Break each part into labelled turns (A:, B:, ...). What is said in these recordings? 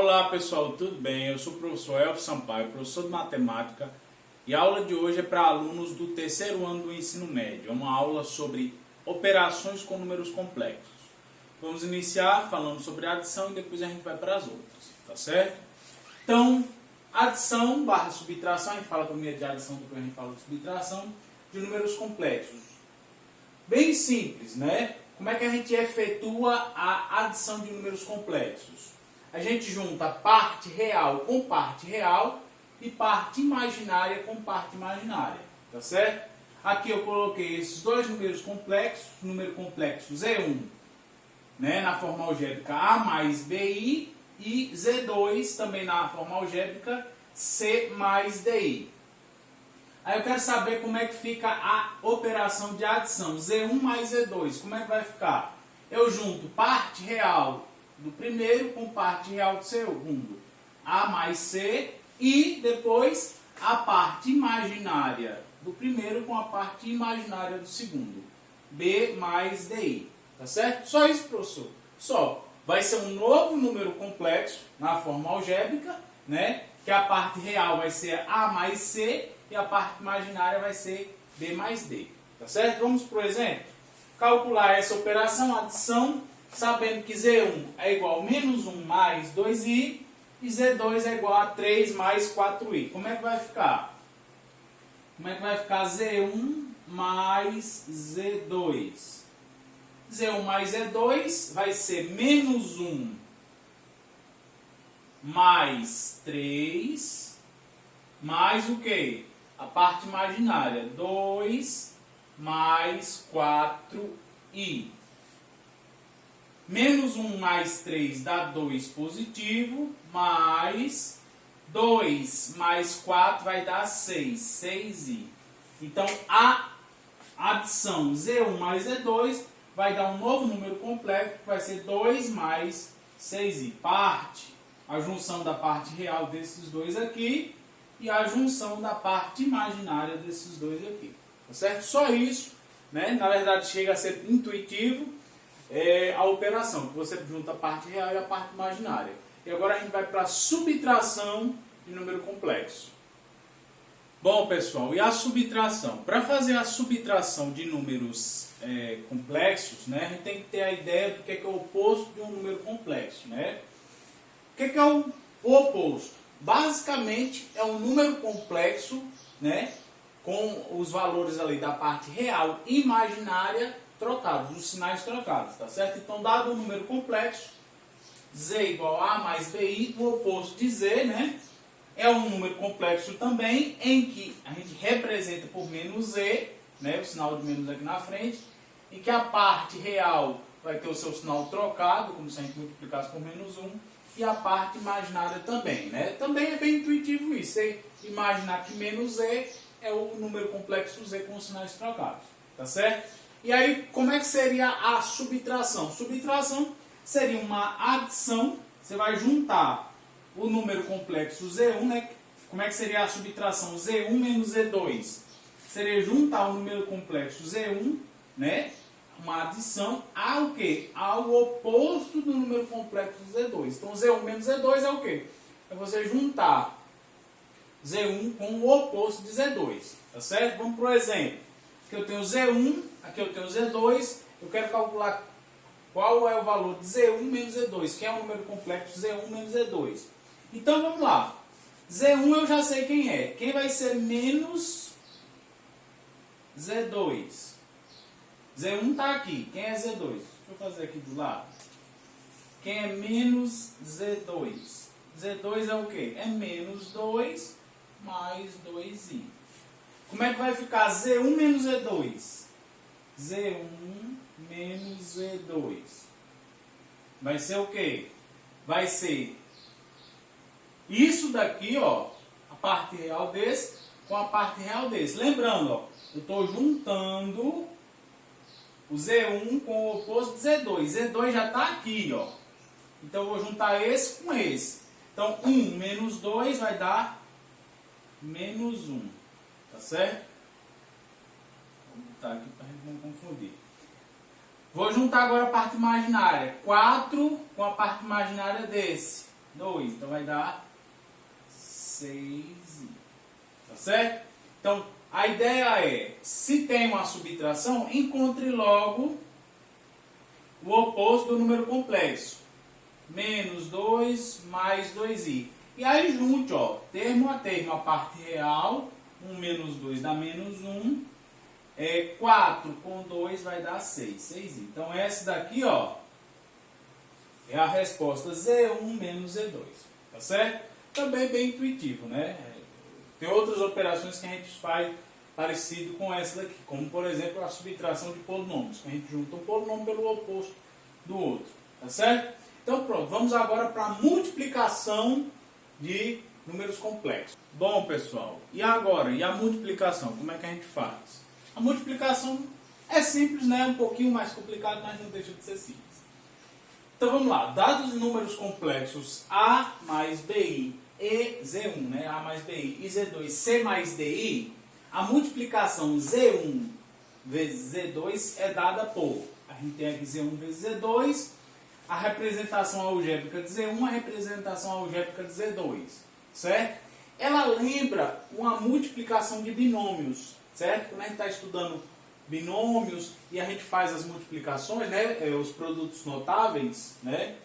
A: Olá pessoal, tudo bem? Eu sou o professor Elfio Sampaio, professor de matemática, e a aula de hoje é para alunos do terceiro ano do ensino médio. É uma aula sobre operações com números complexos. Vamos iniciar falando sobre a adição e depois a gente vai para as outras, tá certo? Então, adição barra subtração, a gente fala primeiro de adição, depois a gente fala de subtração, de números complexos. Bem simples, né? Como é que a gente efetua a adição de números complexos? A gente junta parte real com parte real e parte imaginária com parte imaginária, tá certo? Aqui eu coloquei esses dois números complexos, número complexo Z1, né, na forma algébrica A mais BI, e Z2 também na forma algébrica C mais DI. Aí eu quero saber como é que fica a operação de adição, Z1 mais Z2, como é que vai ficar? Eu junto parte real do primeiro com parte real do segundo, A mais C, e depois a parte imaginária do primeiro com a parte imaginária do segundo, B mais DI, tá certo? Só isso, professor? Só. Vai ser um novo número complexo na forma algébrica, né? Que a parte real vai ser A mais C e a parte imaginária vai ser B mais D, tá certo? Vamos para o exemplo? Calcular essa operação, adição, sabendo que Z1 é igual a menos 1 mais 2i e Z2 é igual a 3 mais 4i. Como é que vai ficar? Como é que vai ficar Z1 mais Z2? Z1 mais Z2 vai ser menos 1 mais 3 mais o quê? A parte imaginária, 2 mais 4i. Menos 1 mais 3 dá 2 positivo, mais 2 mais 4 vai dar 6, 6i. Então, a adição Z1 mais Z2 vai dar um novo número complexo, que vai ser 2 mais 6i. Parte, a junção da parte real desses dois aqui e a junção da parte imaginária desses dois aqui. Tá certo? Só isso, né? Na verdade, chega a ser intuitivo. A operação, que você junta a parte real e a parte imaginária. E agora a gente vai para a subtração de número complexo. Bom, pessoal, e a subtração? Para fazer a subtração de números complexos, né, a gente tem que ter a ideia do que é o oposto de um número complexo. Né? O que é o oposto? Basicamente, é um número complexo, né, com os valores ali da parte real e imaginária trocados, os sinais trocados, tá certo? Então, dado um número complexo, Z igual a mais BI, o oposto de Z, né? É um número complexo também, em que a gente representa por menos Z, né? O sinal de menos aqui na frente, em que a parte real vai ter o seu sinal trocado, como se a gente multiplicasse por menos 1, e a parte imaginária também, né? Também é bem intuitivo isso, você imaginar que menos Z é o número complexo Z com os sinais trocados, tá certo? E aí, como é que seria a subtração? Subtração seria uma adição, você vai juntar o número complexo Z1, né? Como é que seria a subtração? Z1 menos Z2. Seria juntar o número complexo Z1, né? Uma adição ao quê? Ao oposto do número complexo Z2. Então, Z1 menos Z2 é o quê? É você juntar Z1 com o oposto de Z2, tá certo? Vamos para o exemplo. Aqui eu tenho Z1, aqui eu tenho Z2, eu quero calcular qual é o valor de Z1 menos Z2, que é o número complexo Z1 menos Z2. Então vamos lá. Z1 eu já sei quem é. Quem vai ser menos Z2? Z1 está aqui. Quem é Z2? Deixa eu fazer aqui do lado. Quem é menos Z2? Z2 é o quê? É menos 2 mais 2i. Como é que vai ficar Z1 menos Z2? Z1 menos Z2. Vai ser o quê? Vai ser isso daqui, ó, a parte real desse com a parte real desse. Lembrando, ó, eu estou juntando o Z1 com o oposto de Z2. Z2 já está aqui, ó. Então eu vou juntar esse com esse. Então 1 menos 2 vai dar menos 1. Tá certo? Vou botar aqui para a gente não confundir. Vou juntar agora a parte imaginária. 4 com a parte imaginária desse. 2. Então vai dar 6i. Tá certo? Então, a ideia é, se tem uma subtração, encontre logo o oposto do número complexo. Menos 2 mais 2i. E aí junte, ó, termo a termo, a parte real, 1 menos 2 dá menos 1. 4 com 2 vai dar 6. 6i. Então, essa daqui, ó, é a resposta Z1 menos Z2. Tá certo? Também bem intuitivo, né? Tem outras operações que a gente faz parecido com essa daqui, como por exemplo a subtração de polinômios, que a gente junta um polinômio pelo oposto do outro, tá certo? Então pronto, vamos agora para a multiplicação de números complexos. Bom pessoal, e agora? E a multiplicação? Como é que a gente faz? A multiplicação é simples, né? Um pouquinho mais complicado, mas não deixa de ser simples. Então vamos lá, dados os números complexos A mais BI e Z1, né? A mais BI e Z2, C mais DI, a multiplicação Z1 vezes Z2 é dada por, a gente tem aqui Z1 vezes Z2, a representação algébrica de Z1, a representação algébrica de Z2, certo? Ela lembra uma multiplicação de binômios, certo? Quando a gente está estudando binômios e a gente faz as multiplicações, né? Os produtos notáveis, né?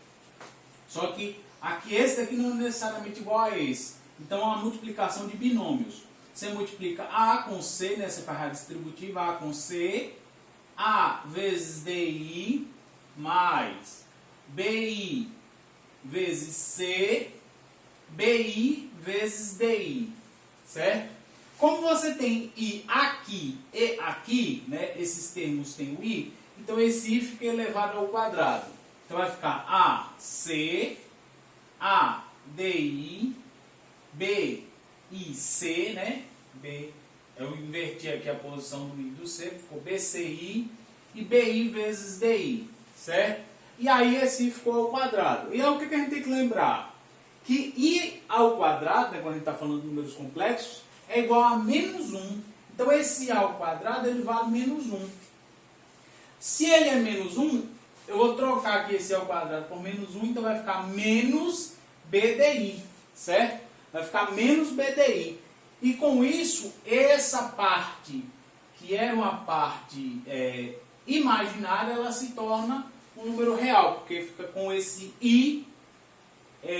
A: Só que aqui esse daqui não é necessariamente igual a esse. Então, a multiplicação de binômios. Você multiplica A com C, né? Você faz a distributiva A com C. A vezes DI mais BI vezes C. BI vezes DI. Certo? Como você tem I aqui e aqui, né? Esses termos têm o I. Então, esse I fica elevado ao quadrado. Então, vai ficar AC... A, DI, B, I, C, né? B, eu inverti aqui a posição do I e do C, ficou BCI e BI vezes DI, certo? E aí esse I ficou ao quadrado. E aí o que a gente tem que lembrar? Que I ao quadrado, né, quando a gente está falando de números complexos, é igual a menos 1. Então esse I ao quadrado, ele vale menos 1. Se ele é menos 1, eu vou trocar aqui esse ao quadrado por menos 1, então vai ficar menos BDI, certo? Vai ficar menos BDI. E com isso, essa parte, que era uma parte imaginária, ela se torna um número real, porque fica com esse I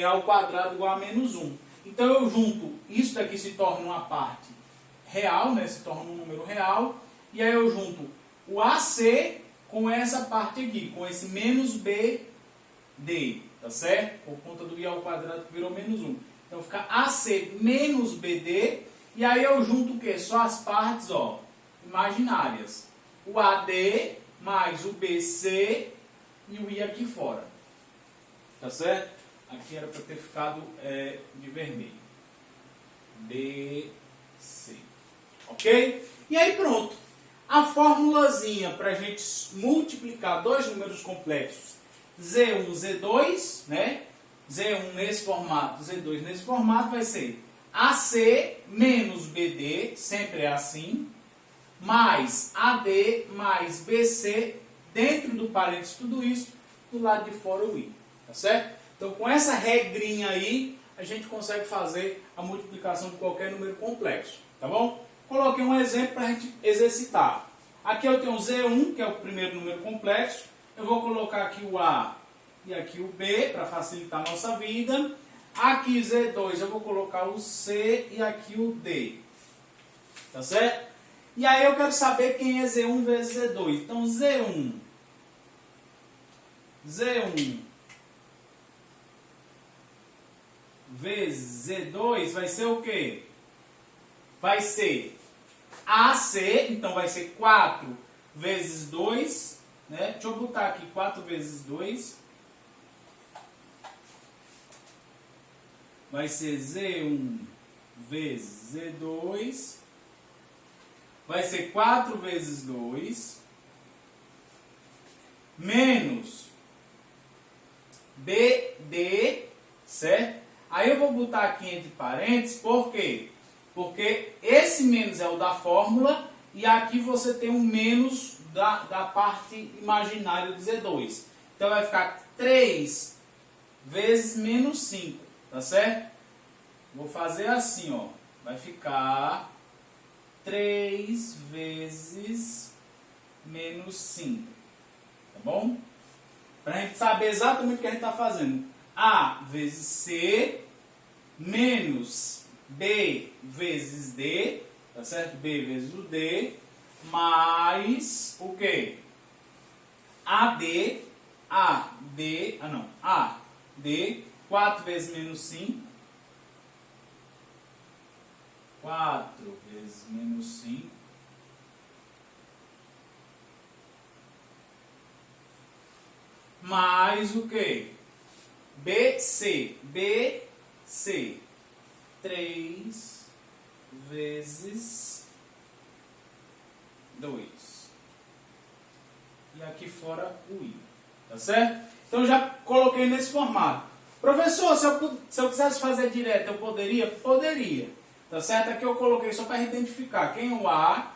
A: ao quadrado igual a menos 1. Então eu junto, isso daqui se torna uma parte real, né? Se torna um número real, e aí eu junto o AC com essa parte aqui, com esse menos BD, tá certo? Por conta do I ao quadrado que virou menos 1. Então fica AC menos BD, e aí eu junto o quê? Só as partes, ó, imaginárias. O AD mais o BC e o I aqui fora. Tá certo? Aqui era para ter ficado de vermelho. BC. Ok? E aí pronto. A formulazinha para a gente multiplicar dois números complexos, Z1, Z2, né? Z1 nesse formato, Z2 nesse formato, vai ser AC menos BD, sempre é assim, mais AD mais BC, dentro do parênteses tudo isso, do lado de fora o I, tá certo? Então, com essa regrinha aí, a gente consegue fazer a multiplicação de qualquer número complexo, tá bom? Coloquei um exemplo para a gente exercitar. Aqui eu tenho o Z1, que é o primeiro número complexo. Eu vou colocar aqui o A e aqui o B, para facilitar a nossa vida. Aqui Z2, eu vou colocar o C e aqui o D. Tá certo? E aí eu quero saber quem é Z1 vezes Z2. Então, Z1 vezes Z2 vai ser o quê? Vai ser AC, então vai ser 4 vezes 2, né? Deixa eu botar aqui 4 vezes 2. Vai ser Z1 vezes Z2. Vai ser 4 vezes 2. Menos BD, certo? Aí eu vou botar aqui entre parênteses, por quê? Porque esse menos é o da fórmula e aqui você tem um menos da parte imaginária do Z2. Então vai ficar 3 vezes menos 5, tá certo? Vou fazer assim, ó. Vai ficar 3 vezes menos 5, tá bom? Para a gente saber exatamente o que a gente está fazendo. A vezes C menos B vezes D, tá certo? B vezes o D, mais o quê? AD, AD, 4 vezes menos 5, 4 vezes menos 5, mais o que? BC, 3 vezes 2. E aqui fora o I, tá certo? Então já coloquei nesse formato. Professor, se eu quisesse fazer direto, eu poderia? Poderia, tá certo? Aqui eu coloquei só para identificar quem é o A,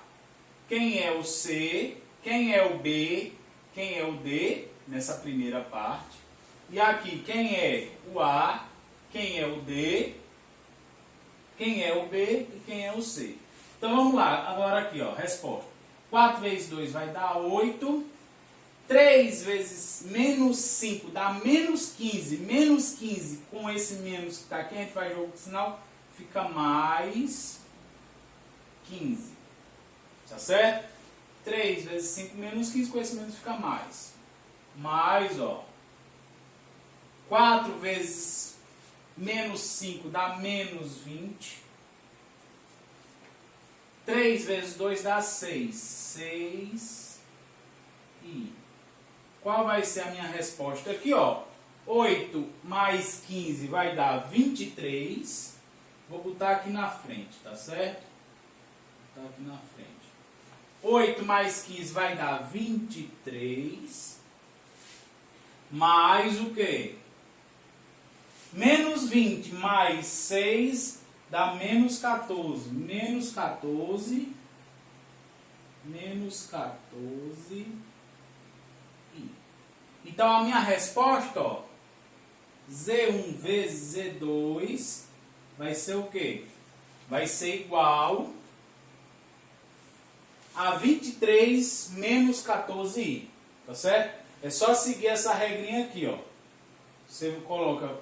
A: quem é o C, quem é o B, quem é o D, nessa primeira parte. E aqui, quem é o A, quem é o D, quem é o B e quem é o C. Então vamos lá, agora aqui, ó, resposta. 4 vezes 2 vai dar 8. 3 vezes menos 5 dá menos 15. Menos 15 com esse menos que está aqui, a gente faz jogo de sinal, fica mais 15. Tá certo? 3 vezes 5 menos 15, com esse menos fica mais. Mais, ó. 4 vezes menos 5 dá menos 20. 3 vezes 2 dá 6. 6 e... Qual vai ser a minha resposta aqui, ó? 8 mais 15 vai dar 23. Vou botar aqui na frente, tá certo? Vou botar aqui na frente. 8 mais 15 vai dar 23. Mais o quê? Menos 20 mais 6 dá menos 14. Menos 14. Menos 14. Então a minha resposta, ó, Z1 vezes Z2 vai ser o quê? Vai ser igual a 23 menos 14i, tá certo? É só seguir essa regrinha aqui, ó. Você coloca o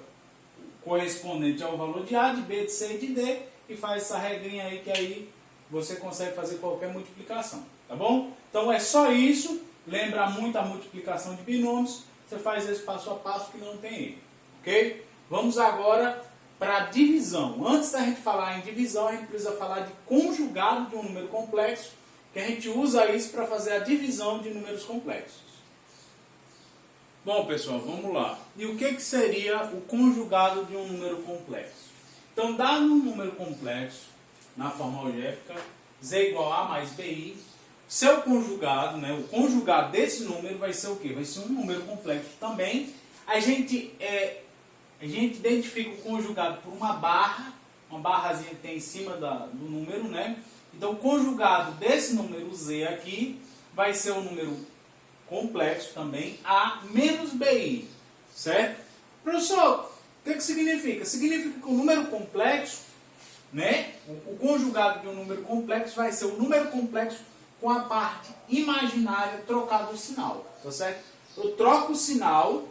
A: correspondente ao valor de A, de B, de C e de D e faz essa regrinha aí que aí você consegue fazer qualquer multiplicação, tá bom? Então é só isso. Lembra muito a multiplicação de binômios. Você faz esse passo a passo que não tem erro, ok? Vamos agora para a divisão. Antes da gente falar em divisão, a gente precisa falar de conjugado de um número complexo, que a gente usa isso para fazer a divisão de números complexos. Bom, pessoal, vamos lá. E o que seria o conjugado de um número complexo? Então, dado um número complexo, na forma algébrica, Z igual a mais BI, seu conjugado, né, o conjugado desse número vai ser o quê? Vai ser um número complexo também. A gente identifica o conjugado por uma barrazinha que tem em cima do número, né? Então, o conjugado desse número Z aqui vai ser um número complexo também, A menos BI, certo? Professor, o que significa? Significa que o número complexo, né, o conjugado de um número complexo vai ser o número complexo com a parte imaginária trocado o sinal, tá certo? Eu troco o sinal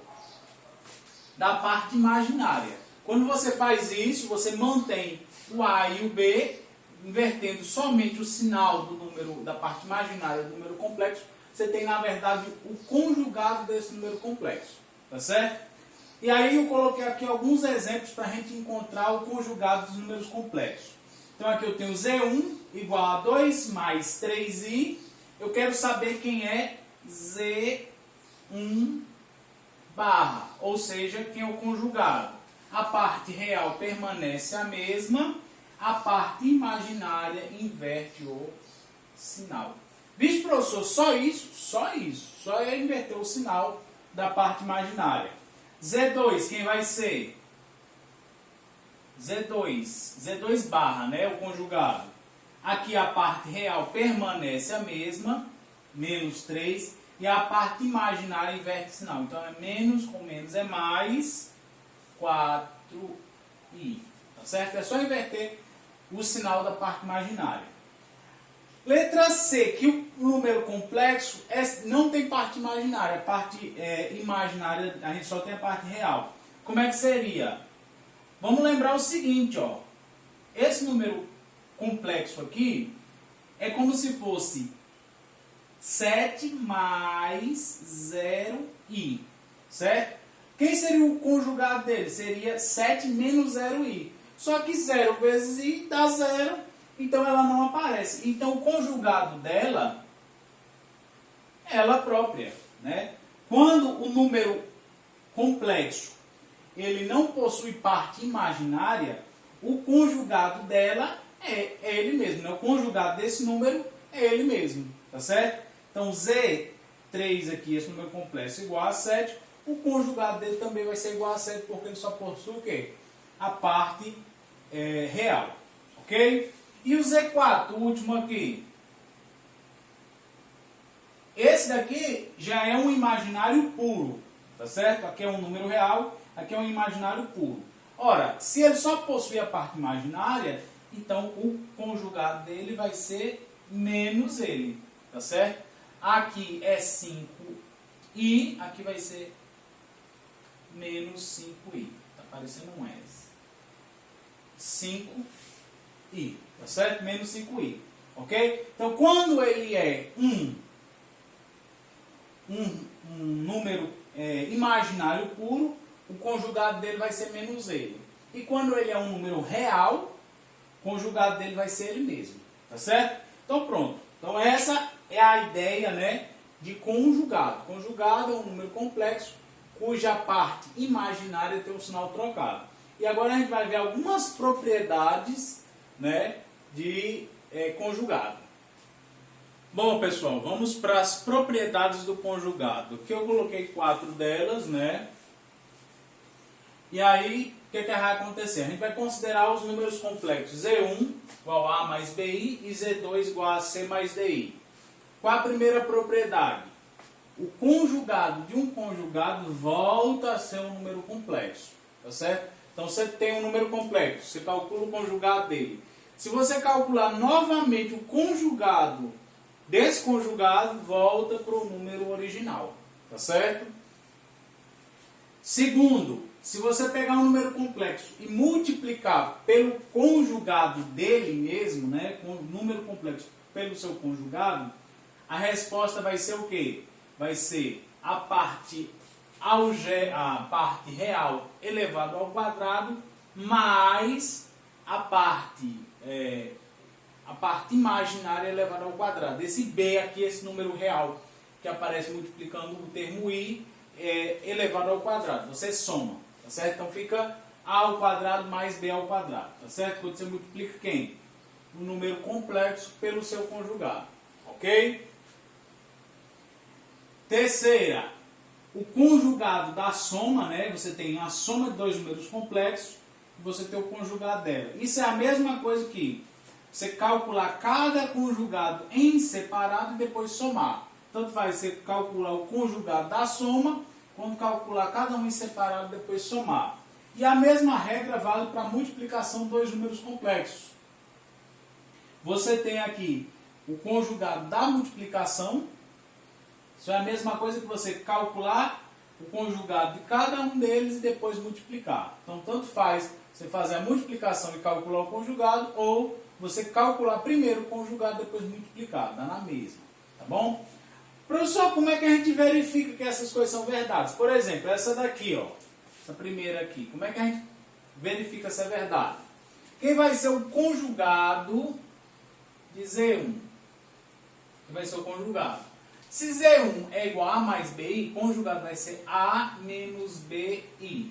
A: da parte imaginária. Quando você faz isso, você mantém o A e o B, invertendo somente o sinal do número da parte imaginária do número complexo, você tem, na verdade, o conjugado desse número complexo, tá certo? E aí eu coloquei aqui alguns exemplos para a gente encontrar o conjugado dos números complexos. Então aqui eu tenho Z1 igual a 2 mais 3i. Eu quero saber quem é Z1 barra, ou seja, quem é o conjugado. A parte real permanece a mesma, a parte imaginária inverte o sinal. Vixe, professor, só isso? Só isso. Só é inverter o sinal da parte imaginária. Z2, quem vai ser? Z2 barra, né, o conjugado. Aqui a parte real permanece a mesma, menos 3, e a parte imaginária inverte o sinal. Então é menos com menos é mais, 4i. Tá certo? É só inverter o sinal da parte imaginária. Letra C, que o número complexo não tem parte imaginária. A parte imaginária, a gente só tem a parte real. Como é que seria? Vamos lembrar o seguinte, ó. Esse número complexo aqui é como se fosse 7 mais 0i, certo? Quem seria o conjugado dele? Seria 7 menos 0i. Só que 0 vezes i dá 0, então ela não aparece. Então o conjugado dela é ela própria, né? Quando o número complexo ele não possui parte imaginária, o conjugado dela é ele mesmo, né? O conjugado desse número é ele mesmo, tá certo? Então Z3 aqui, esse número complexo, igual a 7, o conjugado dele também vai ser igual a 7, porque ele só possui o quê? A parte real, ok? E o Z4, o último aqui? Esse daqui já é um imaginário puro, tá certo? Aqui é um número real, aqui é um imaginário puro. Ora, se ele só possui a parte imaginária, então o conjugado dele vai ser menos ele, tá certo? Aqui é 5i, aqui vai ser menos 5i. Tá parecendo um S. 5i, tá certo? Menos 5i, ok? Então, quando ele é um número imaginário puro, o conjugado dele vai ser menos ele. E quando ele é um número real, o conjugado dele vai ser ele mesmo, tá certo? Então, pronto. Então, essa é a ideia, né, de conjugado. Conjugado é um número complexo, cuja parte imaginária tem um sinal trocado. E agora a gente vai ver algumas propriedades, né, de conjugado. Bom, pessoal, vamos para as propriedades do conjugado. Aqui eu coloquei 4 delas, né? E aí, o que vai acontecer? A gente vai considerar os números complexos. Z1 igual a mais BI e Z2 igual a C mais DI. Qual a primeira propriedade? O conjugado de um conjugado volta a ser um número complexo, tá certo? Então, você tem um número complexo, você calcula o conjugado dele. Se você calcular novamente o conjugado desse conjugado, volta para o número original, tá certo? Segundo, se você pegar um número complexo e multiplicar pelo conjugado dele mesmo, né, com o número complexo pelo seu conjugado, a resposta vai ser o quê? Vai ser a parte real elevado ao quadrado mais a parte imaginária elevada ao quadrado. Esse B aqui, esse número real que aparece multiplicando o termo I elevado ao quadrado. Você soma, tá certo? Então fica A ao quadrado mais B ao quadrado, tá certo? Quando você multiplica quem? O número complexo pelo seu conjugado, ok? Terceira, o conjugado da soma, né? Você tem a soma de dois números complexos e você tem o conjugado dela. Isso é a mesma coisa que você calcular cada conjugado em separado e depois somar. Tanto faz você calcular o conjugado da soma, quanto calcular cada um em separado e depois somar. E a mesma regra vale para a multiplicação de dois números complexos. Você tem aqui o conjugado da multiplicação. Isso é a mesma coisa que você calcular o conjugado de cada um deles e depois multiplicar. Então, tanto faz você fazer a multiplicação e calcular o conjugado, ou você calcular primeiro o conjugado e depois multiplicar. Dá na mesma, tá bom? Professor, como é que a gente verifica que essas coisas são verdades? Por exemplo, essa daqui, ó, essa primeira aqui. Como é que a gente verifica se é verdade? Quem vai ser o conjugado de Z1? Quem vai ser o conjugado? Se Z1 é igual a mais BI, conjugado vai ser A menos BI.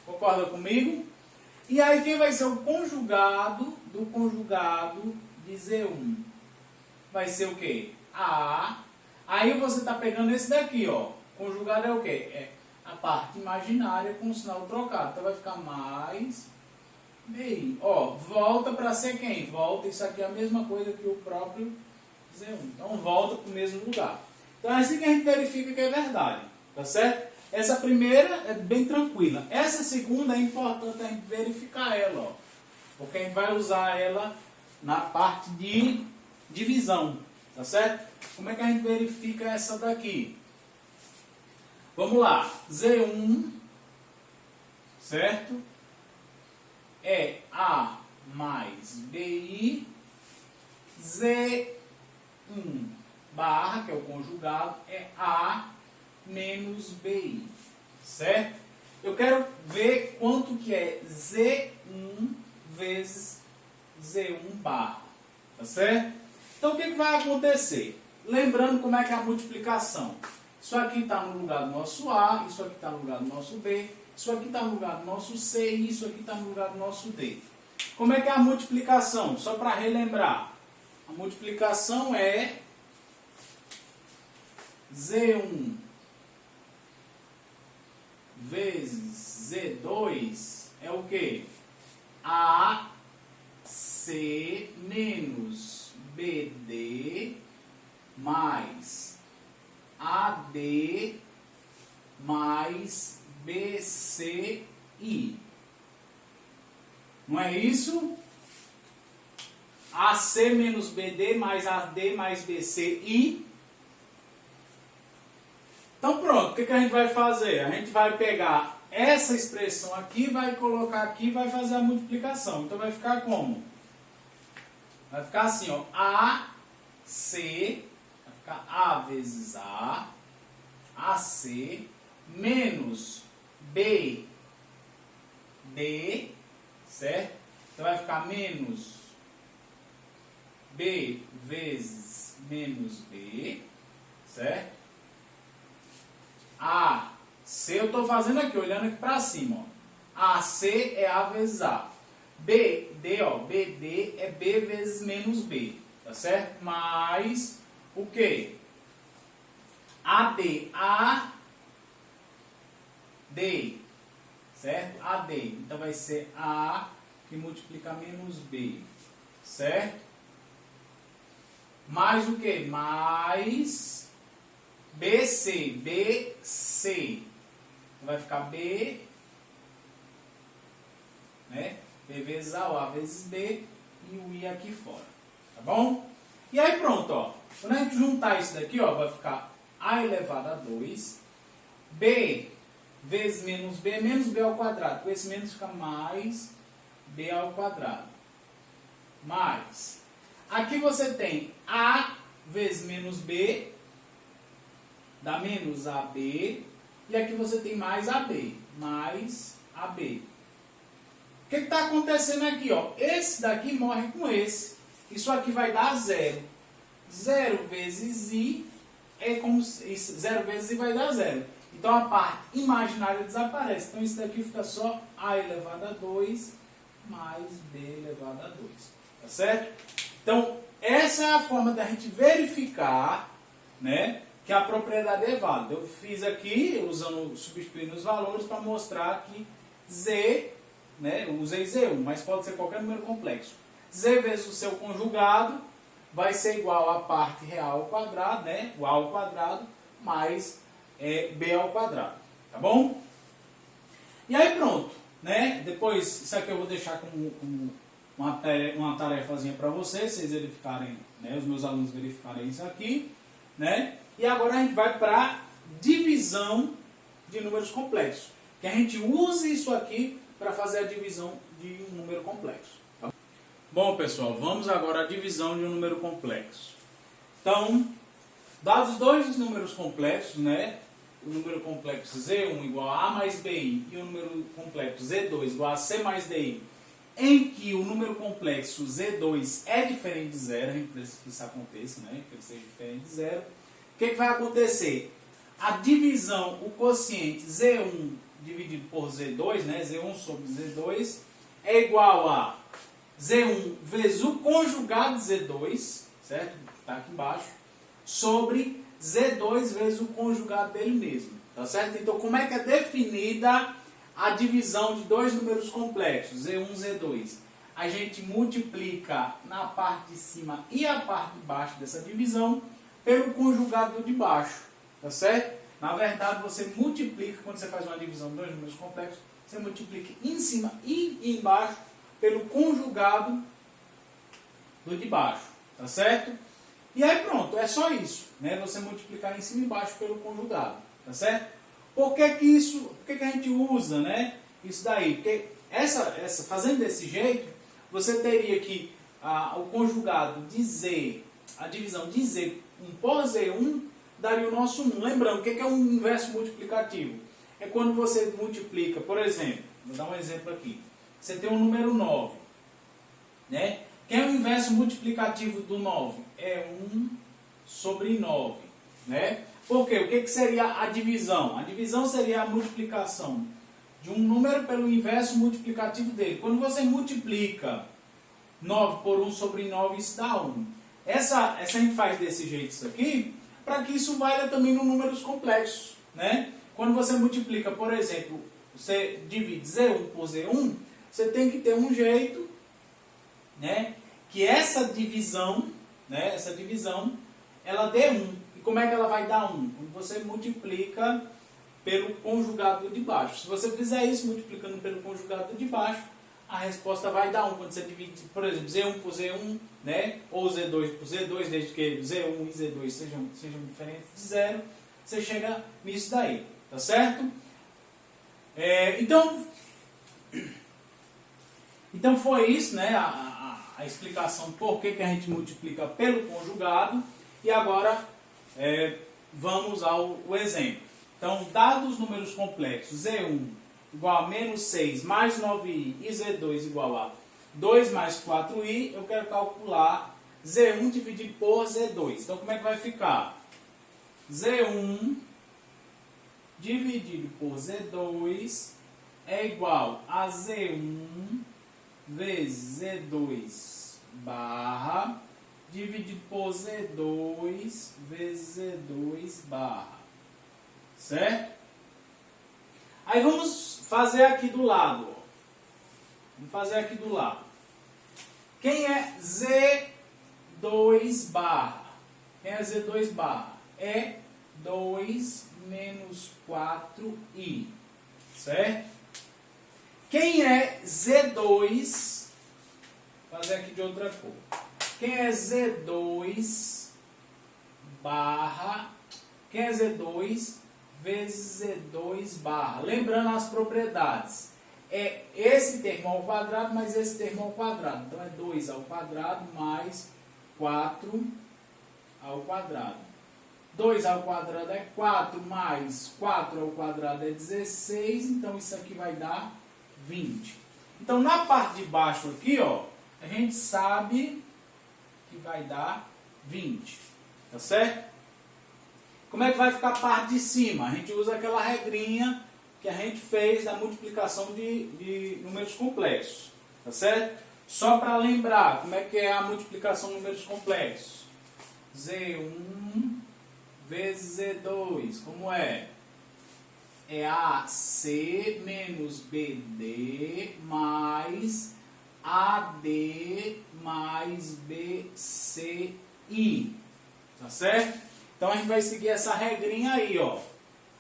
A: Concorda comigo? E aí quem vai ser o conjugado do conjugado de Z1? Vai ser o quê? A. Aí você está pegando esse daqui, ó. Conjugado é o quê? É a parte imaginária com o sinal trocado. Então vai ficar mais BI. Ó, volta para ser quem? Volta, isso aqui é a mesma coisa que o próprio Z1. Então volta para o mesmo lugar. Então é assim que a gente verifica que é verdade, tá certo? Essa primeira é bem tranquila. Essa segunda é importante a gente verificar ela, ó, porque a gente vai usar ela na parte de divisão, tá certo? Como é que a gente verifica essa daqui? Vamos lá, Z1, certo? É A mais BI, Z1 barra, que é o conjugado, é A menos BI, certo? Eu quero ver quanto que é Z1 vezes Z1 barra, tá certo? Então, o que vai acontecer? Lembrando como é que é a multiplicação. Isso aqui está no lugar do nosso A, isso aqui está no lugar do nosso B, isso aqui está no lugar do nosso C e isso aqui está no lugar do nosso D. Como é que é a multiplicação? Só para relembrar. A multiplicação é Z1 vezes Z2 é o quê? AC menos BD mais AD mais BCI. Não é isso? AC menos BD mais AD mais BCI. Então pronto, o que a gente vai fazer? A gente vai pegar essa expressão aqui, vai colocar aqui e vai fazer a multiplicação. Então vai ficar como? Vai ficar assim, ó, AC, vai ficar A vezes A, AC, menos BD, certo? Então vai ficar menos B vezes menos B, certo? A, C eu estou fazendo aqui, olhando aqui para cima, ó. AC é A vezes A. BD, ó, BD é B vezes menos B, tá certo? Mais o quê? AD, AD, certo? AD, então vai ser A que multiplica menos B, certo? Mais o quê? Mais BC, BC, vai ficar B, né? B vezes A vezes B e o I aqui fora, tá bom? E aí pronto, ó. Quando a gente juntar isso daqui, ó, vai ficar A elevado a 2, B vezes menos B ao quadrado. Com esse menos fica mais B ao quadrado. Mais, aqui você tem A vezes menos B, dá menos AB, e aqui você tem mais AB, mais AB. O que está acontecendo aqui, ó? Esse daqui morre com esse. Isso aqui vai dar 0. 0 vezes I é como se 0 vezes I vai dar 0. Então a parte imaginária desaparece. Então isso daqui fica só A elevado a 2 mais B elevado a 2. Tá certo? Então essa é a forma da gente verificar, né, que a propriedade é válida. Eu fiz aqui, substituindo os valores para mostrar que Z, né, eu usei Z1, mas pode ser qualquer número complexo. Z vezes o seu conjugado vai ser igual a parte real ao quadrado, né, o A ao quadrado, mais B ao quadrado. Tá bom? E aí pronto. Né? Depois, isso aqui eu vou deixar como uma tarefazinha para vocês verificarem, né, os meus alunos verificarem isso aqui. Né? E agora a gente vai para divisão de números complexos. Que a gente use isso aqui para fazer a divisão de um número complexo. Tá? Bom, pessoal, vamos agora à divisão de um número complexo. Então, dados dois números complexos, né? O número complexo Z1 igual a A mais BI e o número complexo Z2 igual a C mais DI, em que o número complexo Z2 é diferente de zero, a gente precisa que isso aconteça, né? Que ele seja diferente de zero. O que vai acontecer? A divisão, o quociente Z1 dividido por Z2, né? Z1 sobre Z2, é igual a Z1 vezes o conjugado de Z2, certo? Está aqui embaixo, sobre Z2 vezes o conjugado dele mesmo, tá certo? Então, como é que é definida a divisão de dois números complexos, Z1 e Z2? A gente multiplica na parte de cima e a parte de baixo dessa divisão pelo conjugado de baixo, tá certo? Na verdade, você multiplica, quando você faz uma divisão de dois números complexos, você multiplica em cima e embaixo pelo conjugado do de baixo, tá certo? E aí pronto, é só isso, né? Você multiplicar em cima e embaixo pelo conjugado, tá certo? Por que que a gente usa, né, isso daí? Porque fazendo desse jeito, você teria que o conjugado de Z, a divisão de Z, 1 por Z1, daria o nosso 1. Lembrando, o que é um inverso multiplicativo? É quando você multiplica, por exemplo, vou dar um exemplo aqui. Você tem um número 9, né? Quem é o inverso multiplicativo do 9? É 1 sobre 9, né? Por quê? O que seria a divisão? A divisão seria a multiplicação de um número pelo inverso multiplicativo dele. Quando você multiplica 9 por 1 sobre 9, isso dá 1. Essa a gente faz desse jeito isso aqui, para que isso valha também nos números complexos, né? Quando você multiplica, por exemplo, você divide Z1 por Z1, você tem que ter um jeito, né, que essa divisão, ela dê 1. E como é que ela vai dar 1? Quando você multiplica pelo conjugado de baixo. Se você fizer isso multiplicando pelo conjugado de baixo, a resposta vai dar 1. Quando você divide, por exemplo, Z1 por Z1, né, ou Z2 por Z2, desde que Z1 e Z2 sejam diferentes de 0, você chega nisso daí, tá certo? Então foi isso, né, a explicação por que a gente multiplica pelo conjugado. E agora vamos ao exemplo. Então, dados os números complexos Z1 igual a menos 6 mais 9i e Z2 igual a 2 mais 4i, eu quero calcular Z1 dividido por Z2. Então, como é que vai ficar? Z1 dividido por Z2 é igual a Z1 vezes Z2 barra dividido por Z2 vezes Z2 barra. Certo? Aí vamos fazer aqui do lado. Ó. Vamos fazer aqui do lado. Quem é Z2 barra? Quem é Z2 barra? É 2 menos 4i. Certo? Quem é Z2? Vou fazer aqui de outra cor. Quem é Z2 barra? Quem é Z2 vezes Z2 barra? Lembrando as propriedades. É esse termo ao quadrado mais esse termo ao quadrado. Então é 2 ao quadrado mais 4 ao quadrado. 2 ao quadrado é 4 mais 4 ao quadrado é 16. Então isso aqui vai dar 20. Então na parte de baixo aqui, ó, a gente sabe que vai dar 20. Tá certo? Como é que vai ficar a parte de cima? A gente usa aquela regrinha que a gente fez da multiplicação de números complexos. Tá certo? Só para lembrar, como é que é a multiplicação de números complexos? Z1 vezes Z2. Como é? É AC menos BD mais AD mais BCI. Tá certo? Então a gente vai seguir essa regrinha aí, ó.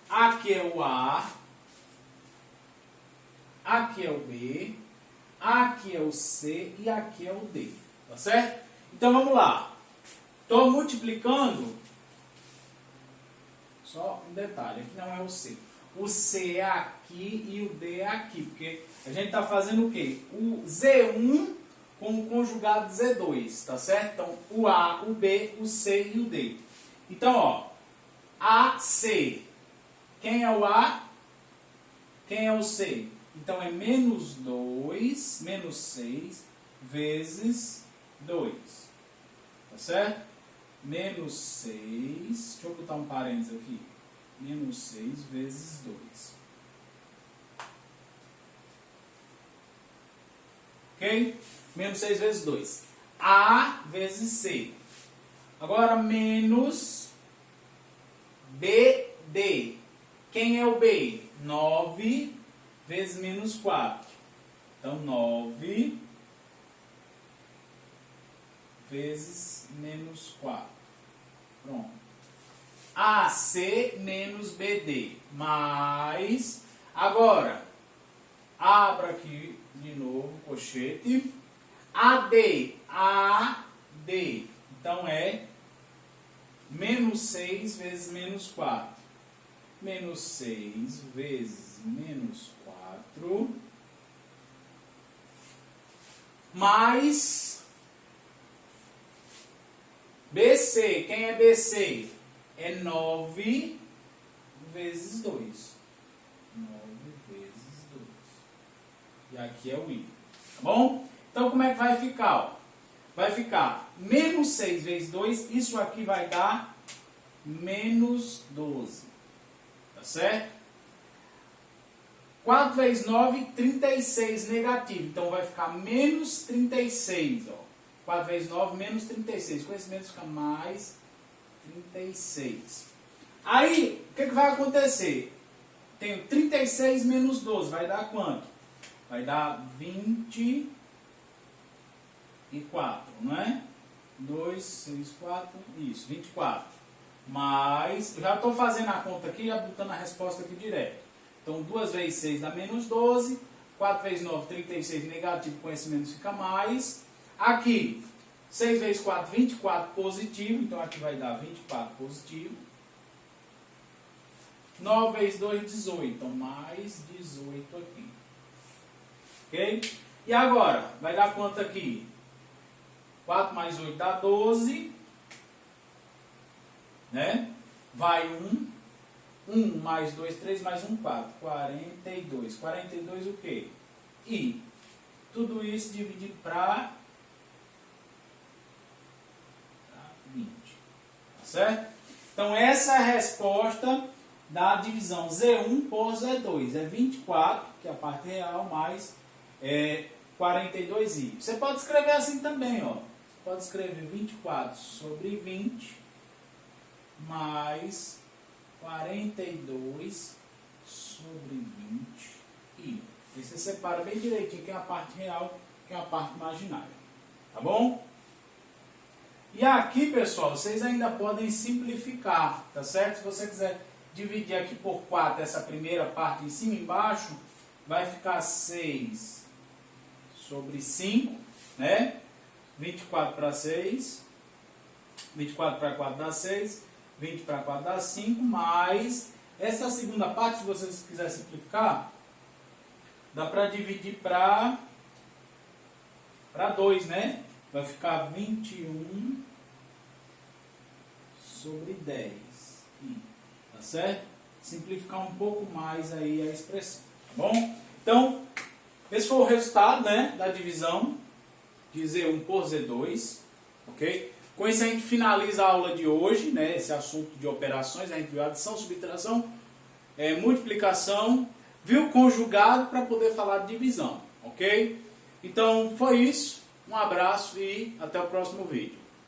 A: Aqui é o A, aqui é o B, aqui é o C e aqui é o D. Tá certo? Então vamos lá. Estou multiplicando. Só um detalhe, aqui não é o C. O C é aqui e o D é aqui. Porque a gente está fazendo o quê? O Z1 com o conjugado Z2. Tá certo? Então o A, o B, o C e o D. Então, ó, AC. Quem é o A? Quem é o C? Então, é menos 2, menos 6, vezes 2. Tá certo? Menos 6, deixa eu botar um parênteses aqui. Menos 6 vezes 2. Ok? Menos 6 vezes 2. A vezes C. Agora, menos BD. Quem é o B? 9 vezes menos 4. Então, 9 vezes menos 4. Pronto. AC menos BD. Mais, agora, abra aqui de novo o colchete. AD. Então é menos 6 vezes menos 4. Menos 6 vezes menos 4. Mais BC. Quem é BC? É 9 vezes 2. 9 vezes 2. E aqui é o I. Tá bom? Então, como é que vai ficar? Ó? Vai ficar menos 6 vezes 2. Isso aqui vai dar menos 12. Tá certo? 4 vezes 9, 36 negativo. Então, vai ficar menos 36. Ó. 4 vezes 9, menos 36. Com esse menos fica mais 36. Aí, o que vai acontecer? Tenho 36 menos 12. Vai dar quanto? Vai dar 24, não é? 2, 6, 4, isso, 24. Mas, eu já estou fazendo a conta aqui, já botando a resposta aqui direto. Então, 2 vezes 6 dá menos 12. 4 vezes 9, 36 negativo, com esse menos fica mais. Aqui, 6 vezes 4, 24 positivo. Então, aqui vai dar 24 positivo. 9 vezes 2, 18. Então, mais 18 aqui. Ok? E agora, vai dar quanto aqui? 4 mais 8 dá 12. Né? Vai 1. 1 mais 2, 3 mais 1, 4. 42. 42 o quê? E tudo isso dividido para 20. Tá certo? Então, essa é a resposta da divisão Z1 por Z2. É 24, que é a parte real, mais 42i. Você pode escrever assim também, ó. Você pode escrever 24 sobre 20 mais 42 sobre 20 i. E você separa bem direitinho quem é a parte real, quem é a parte imaginária. Tá bom? E aqui, pessoal, vocês ainda podem simplificar, tá certo? Se você quiser dividir aqui por 4 essa primeira parte em cima e embaixo, vai ficar 6 sobre 5, né? 24 para 6, 24 para 4 dá 6, 20 para 4 dá 5, mais essa segunda parte, se vocês quiserem simplificar, dá para dividir para 2, né? Vai ficar 21 sobre 10. Tá certo? Simplificar um pouco mais aí a expressão. Tá bom? Então, esse foi o resultado, né, da divisão de Z1 por Z2. Ok? Com isso a gente finaliza a aula de hoje, né, esse assunto de operações. A gente viu adição, subtração, multiplicação, viu conjugado para poder falar de divisão. Ok? Então, foi isso. Um abraço e até o próximo vídeo.